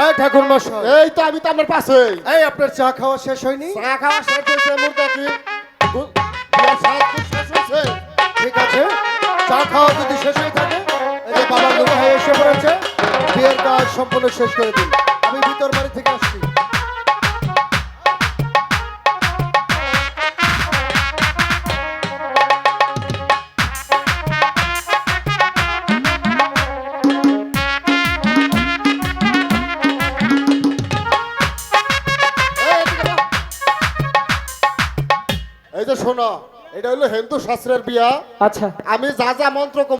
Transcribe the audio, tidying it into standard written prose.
এই ঠাকুর মশাই, এই তো আমি তো আমার পাশে। এই আপনার চা খাওয়া শেষ হয়নি? চা খাওয়া শেষ হয়েছে, মুর্দা কি বিয়ার সাজ কি শেষ হয়েছে? ঠিক আছে, চা খাওয়া যদি শেষ হয়ে থাকে, এই যে বাবার দুটো ভাই এসে পড়েছে, বিয়ের কাজ সম্পূর্ণ শেষ করে দিন। আমি ভিতর বাড়ি থেকে আসছি। এই, এদিকে দাও। এই যে শোনো, এটা হলো হিন্দু শাস্ত্রের বিয়া। আচ্ছা আমি যা যা মন্ত্র